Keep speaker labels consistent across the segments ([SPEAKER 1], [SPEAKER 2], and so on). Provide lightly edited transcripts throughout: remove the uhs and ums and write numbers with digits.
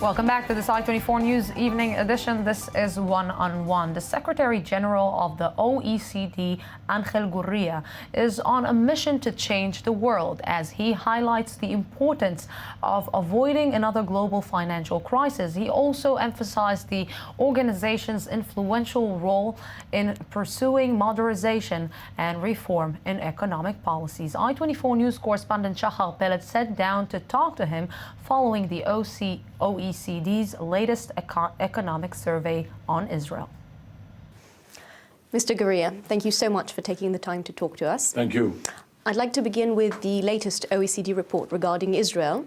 [SPEAKER 1] Welcome back to this i24 News Evening Edition. This is One-on-One. The Secretary General of the OECD, Angel Gurria, is on a mission to change the world as he highlights the importance of avoiding another global financial crisis. He also emphasized the organization's influential role in pursuing modernization and reform in economic policies. i24 News correspondent Shachar Peled sat down to talk to him following the OECD's latest economic survey on Israel.
[SPEAKER 2] Mr. Gurria, thank you so much for taking the time to talk to us.
[SPEAKER 3] Thank you.
[SPEAKER 2] I'd like to begin with the latest OECD report regarding Israel.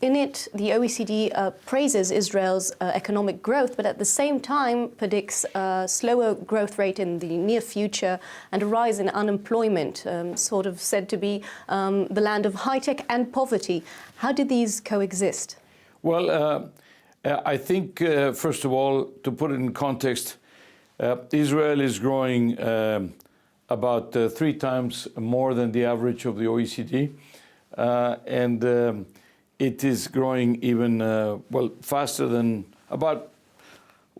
[SPEAKER 2] In it, the OECD praises Israel's economic growth, but at the same time predicts a slower growth rate in the near future and a rise in unemployment, sort of said to be the land of high-tech and poverty. How do these coexist?
[SPEAKER 3] Well, I think, first of all, to put it in context, Israel is growing about 3 times more than the average of the OECD. It is growing even, faster than, about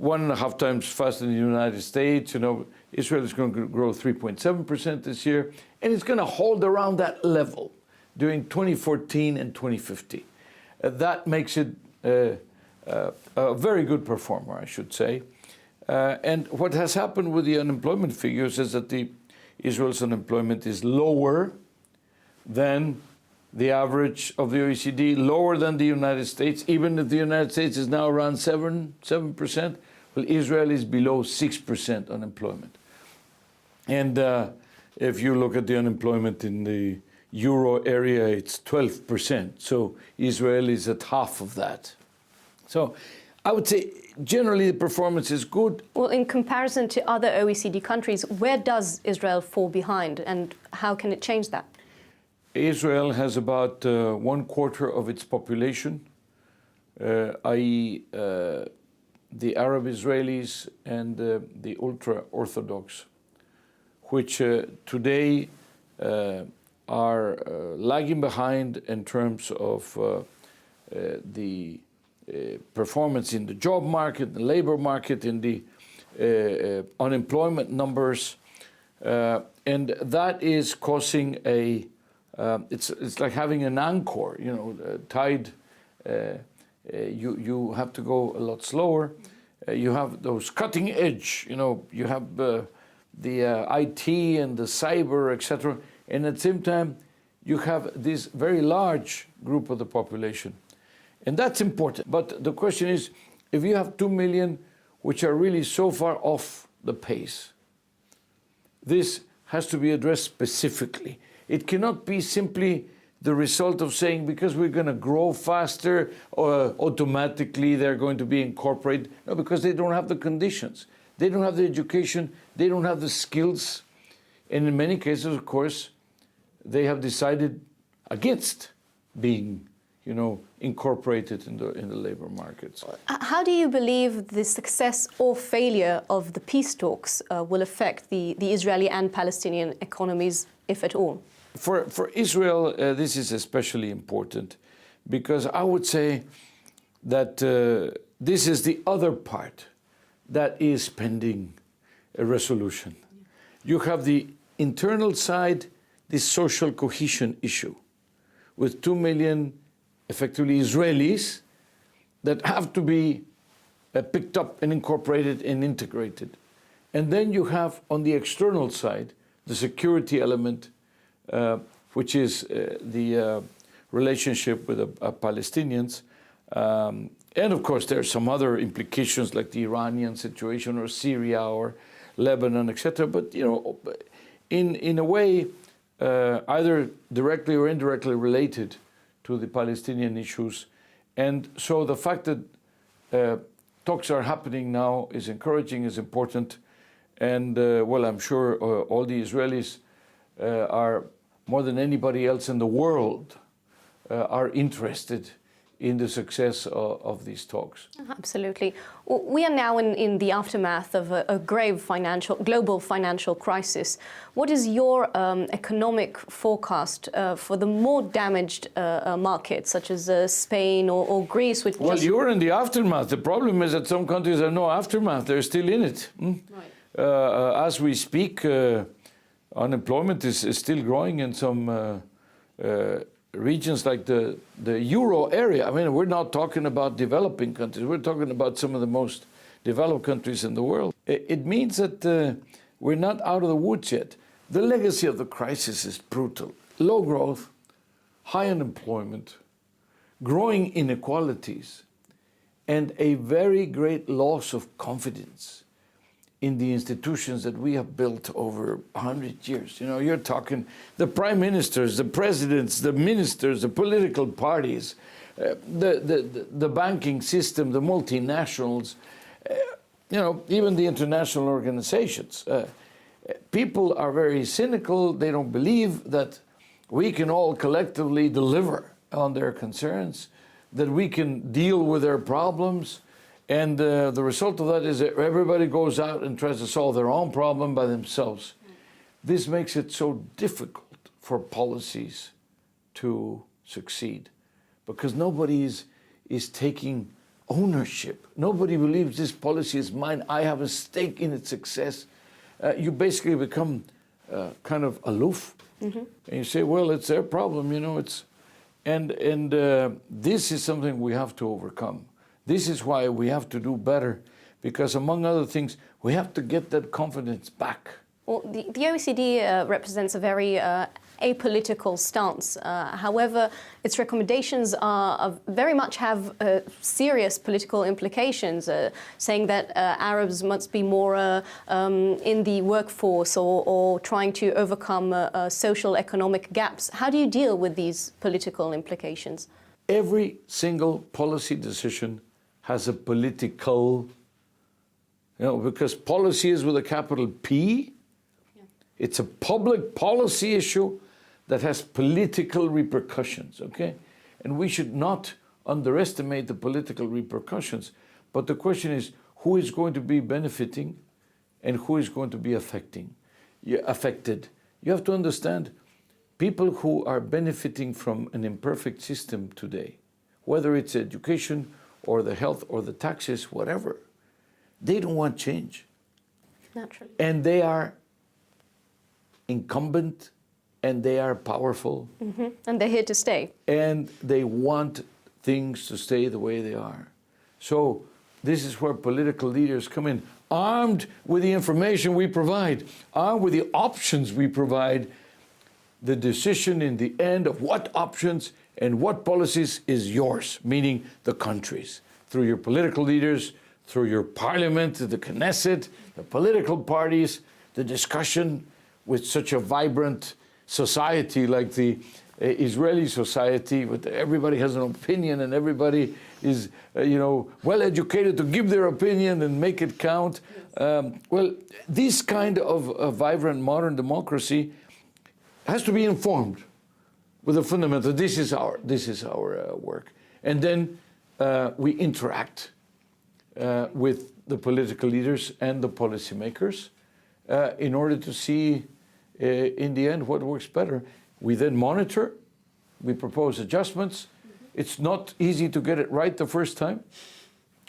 [SPEAKER 3] 1.5 times faster than the United States. You know, Israel is going to grow 3.7% this year, and it's going to hold around that level during 2014 and 2015. That makes it a very good performer, I should say. And what has happened with the unemployment figures is that Israel's unemployment is lower than the average of the OECD, lower than the United States. Even if the United States is now around 7%, well, Israel is below 6% unemployment. And if you look at the unemployment in the Euro area, it's 12%. So Israel is at half of that. So I would say generally the performance is good. Well,
[SPEAKER 2] in comparison to other OECD countries, where does Israel fall behind and how can it change that?
[SPEAKER 3] Israel has about 1/4 of its population, i.e. The Arab Israelis and the ultra-Orthodox, which today are lagging behind in terms of the performance in the job market, the labor market, in the unemployment numbers, and that is causing it's like having an anchor, you know, tied. You have to go a lot slower. You have those cutting edge, you know, you have the IT and the cyber, etc. And at the same time, you have this very large group of the population. And that's important. But the question is, if you have 2 million which are really so far off the pace, this has to be addressed specifically. It cannot be simply the result of saying because we're going to grow faster, or automatically they're going to be incorporated. No, because they don't have the conditions. They don't have the education. They don't have the skills. And in many cases, of course, they have decided against being, you know, incorporated in the labor markets.
[SPEAKER 2] How do you believe the success or failure of the peace talks will affect the Israeli and Palestinian economies, if at all?
[SPEAKER 3] For Israel, this is especially important because I would say that this is the other part that is pending a resolution. You have the internal side, the social cohesion issue, with 2 million effectively Israelis that have to be picked up and incorporated and integrated. And then you have on the external side, the security element, which is the relationship with the Palestinians. And of course, there are some other implications like the Iranian situation or Syria or Lebanon, etc. But, you know, in a way, either directly or indirectly related to the Palestinian issues. And so the fact that talks are happening now is encouraging, is important. And, well, I'm sure all the Israelis are, more than anybody else in the world, are interested in the success of these talks.
[SPEAKER 2] Absolutely. We are now in the aftermath of a grave global financial crisis. What is your economic forecast for the more damaged markets, such as Spain or Greece? Which
[SPEAKER 3] well, you're in the aftermath. The problem is that some countries have no aftermath. They're still in it. Right. As we speak, unemployment is still growing in some regions like the euro area. I mean, we're not talking about developing countries. We're talking about some of the most developed countries in the world. It means that we're not out of the woods yet. The legacy of the crisis is brutal. Low growth, high unemployment, growing inequalities, and a very great loss of confidence in the institutions that we have built over 100 years. You know, you're talking the prime ministers, the presidents, the ministers, the political parties, the banking system, the multinationals, you know, even the international organizations. People are very cynical. They don't believe that we can all collectively deliver on their concerns, that we can deal with their problems. And the result of that is that everybody goes out and tries to solve their own problem by themselves. This makes it so difficult for policies to succeed because nobody is taking ownership. Nobody believes this policy is mine. I have a stake in its success. You basically become kind of aloof. Mm-hmm. And you say, well, it's their problem, you know. And this is something we have to overcome. This is why we have to do better, because among other things, we have to get that confidence back.
[SPEAKER 2] Well, the OECD represents a very apolitical stance. However, its recommendations very much have serious political implications, saying that Arabs must be more in the workforce or trying to overcome social economic gaps. How do you deal with these political implications?
[SPEAKER 3] Every single policy decision has a political, you know, because policy is with a capital P. Yeah. It's a public policy issue that has political repercussions, okay? And we should not underestimate the political repercussions. But the question is, who is going to be benefiting and who is going to be affected? You have to understand, people who are benefiting from an imperfect system today, whether it's education or the health or the taxes, whatever, they don't want change.
[SPEAKER 2] Naturally.
[SPEAKER 3] And they are incumbent and they are powerful.
[SPEAKER 2] Mm-hmm. And they're here to stay.
[SPEAKER 3] And they want things to stay the way they are. So this is where political leaders come in, armed with the information we provide, armed with the options we provide. The decision in the end of what options and what policies is yours, meaning the countries, through your political leaders, through your parliament, the Knesset, the political parties, the discussion with such a vibrant society like the Israeli society, but everybody has an opinion and everybody is, well educated to give their opinion and make it count. Well, this kind of vibrant modern democracy has to be informed with a fundamental. This is our work, and then we interact with the political leaders and the policymakers in order to see, in the end, what works better. We then monitor, we propose adjustments. It's not easy to get it right the first time.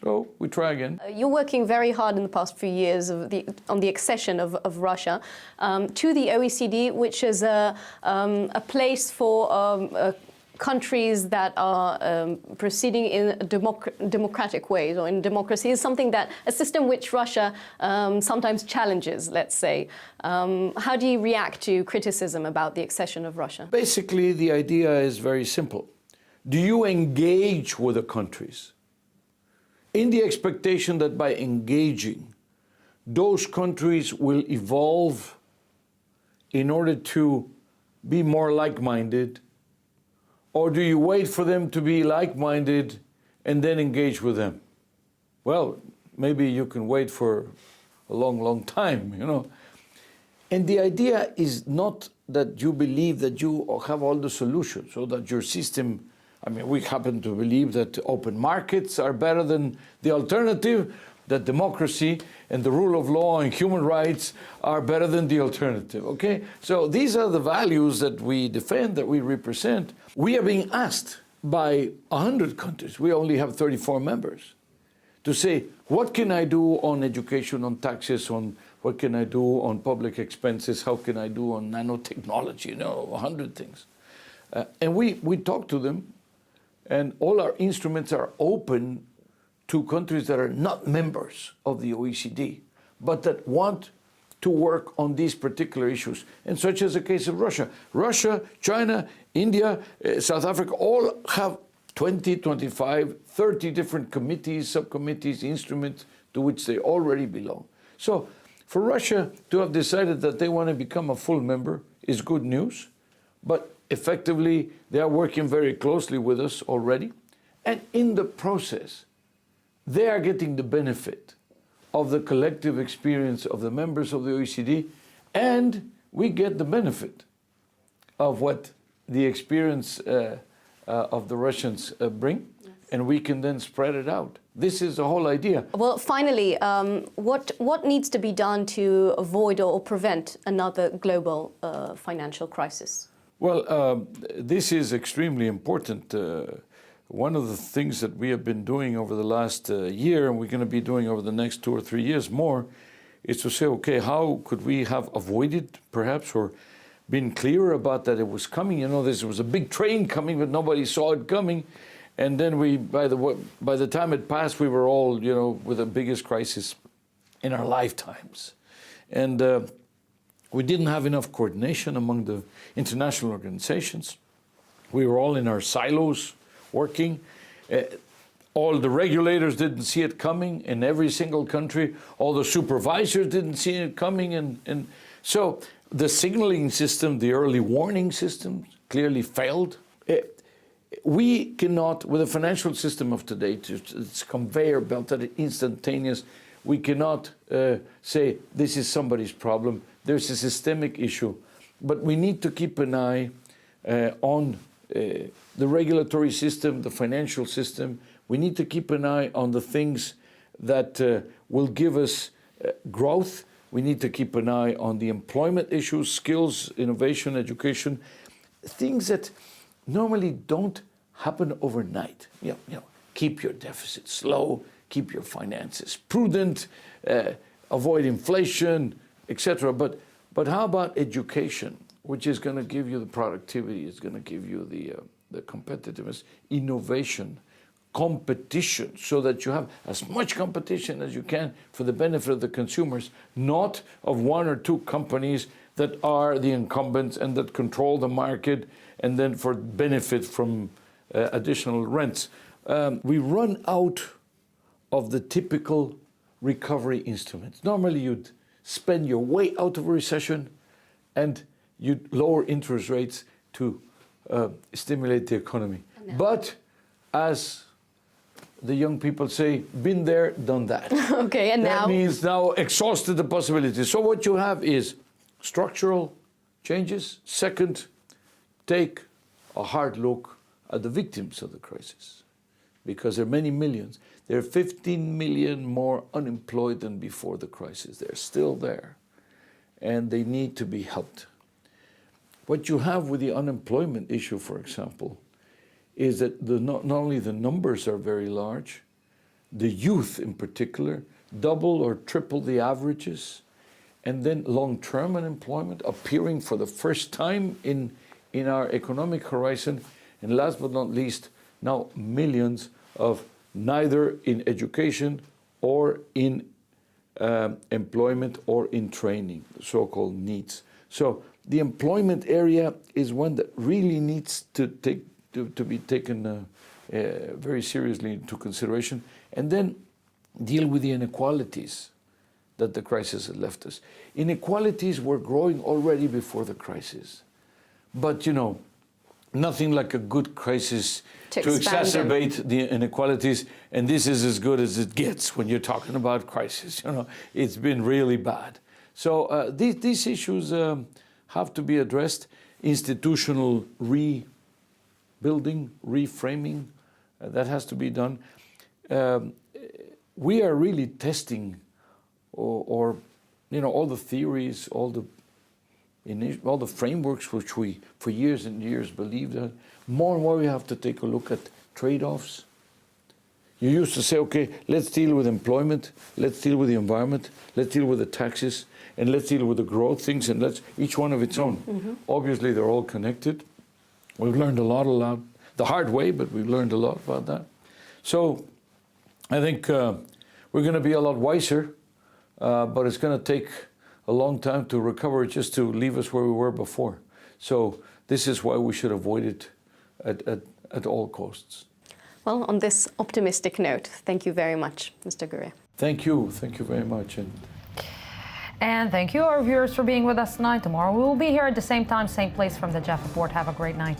[SPEAKER 3] So we try again.
[SPEAKER 2] You're working very hard in the past few years on the accession of Russia to the OECD, which is a place for countries that are proceeding in democratic ways, or in democracy, is something that, a system which Russia sometimes challenges, let's say. How do you react to criticism about the accession of Russia?
[SPEAKER 3] Basically, the idea is very simple. Do you engage with the countries in the expectation that by engaging, those countries will evolve in order to be more like-minded? Or do you wait for them to be like-minded and then engage with them? Well, maybe you can wait for a long, long time, And the idea is not that you believe that you have all the solutions, or that your system, I mean, we happen to believe that open markets are better than the alternative, that democracy and the rule of law and human rights are better than the alternative, okay? So these are the values that we defend, that we represent. We are being asked by 100 countries, we only have 34 members, to say, what can I do on education, on taxes, on what can I do on public expenses, how can I do on nanotechnology, 100 things. And we talk to them, and all our instruments are open to countries that are not members of the OECD, but that want to work on these particular issues, and such as the case of Russia. Russia, China, India, South Africa, all have 20, 25, 30 different committees, subcommittees, instruments to which they already belong. So for Russia to have decided that they want to become a full member is good news, but effectively they are working very closely with us already, and in the process, they are getting the benefit of the collective experience of the members of the OECD, and we get the benefit of what the experience of the Russians bring, and we can then spread it out. This is the whole idea.
[SPEAKER 2] Well, finally, what needs to be done to avoid or prevent another global financial crisis?
[SPEAKER 3] Well, this is extremely important. One of the things that we have been doing over the last year, and we're going to be doing over the next 2 or 3 years more, is to say, okay, how could we have avoided, perhaps, or been clearer about that it was coming? You know, this was a big train coming, but nobody saw it coming. And then by the time it passed, we were all, with the biggest crisis in our lifetimes. And we didn't have enough coordination among the international organizations. We were all in our silos, working. All the regulators didn't see it coming in every single country. All the supervisors didn't see it coming. And so the signaling system, the early warning system clearly failed. We cannot, with the financial system of today, it's conveyor belt, that it's instantaneous, we cannot say this is somebody's problem. There's a systemic issue. But we need to keep an eye on the regulatory system, the financial system. We need to keep an eye on the things that will give us growth. We need to keep an eye on the employment issues, skills, innovation, education, things that normally don't happen overnight. Keep your deficits low, keep your finances prudent, avoid inflation, etc. But how about education, which is going to give you the productivity, is going to give you the competitiveness, innovation, competition, so that you have as much competition as you can for the benefit of the consumers, not of 1 or 2 companies that are the incumbents and that control the market and then for benefit from additional rents. We run out of the typical recovery instruments. Normally you'd spend your way out of a recession and you'd lower interest rates to stimulate the economy. But as the young people say, been there, done that.
[SPEAKER 2] Okay, and
[SPEAKER 3] that means now exhausted the possibilities. So what you have is structural changes. Second, take a hard look at the victims of the crisis, because there are many millions. There are 15 million more unemployed than before the crisis. They're still there, and they need to be helped. What you have with the unemployment issue, for example, is that not only the numbers are very large, the youth in particular, double or triple the averages, and then long-term unemployment appearing for the first time in our economic horizon, and last but not least, now millions of neither in education or in employment or in training, so-called needs. So the employment area is one that really needs to be taken very seriously into consideration, and then deal with the inequalities that the crisis has left us. Inequalities were growing already before the crisis, but nothing like a good crisis to exacerbate the inequalities, and this is as good as it gets when you're talking about crisis. It's been really bad. So these issues have to be addressed. Institutional building, reframing, that has to be done. We are really testing, or all the theories, all the frameworks which we for years and years believed in. More and more we have to take a look at trade-offs. You used to say, okay, let's deal with employment, let's deal with the environment, let's deal with the taxes, and let's deal with the growth things, and let's each one of its own. Mm-hmm. Obviously, they're all connected. We've learned a lot, the hard way, but we've learned a lot about that. So I think we're going to be a lot wiser, but it's going to take a long time to recover, just to leave us where we were before. So this is why we should avoid it at all costs.
[SPEAKER 2] Well, on this optimistic note, thank you very much, Mr. Gurria.
[SPEAKER 3] Thank you very much.
[SPEAKER 1] And thank you, our viewers, for being with us tonight. Tomorrow we will be here at the same time, same place from the Jeff Report. Have a great night.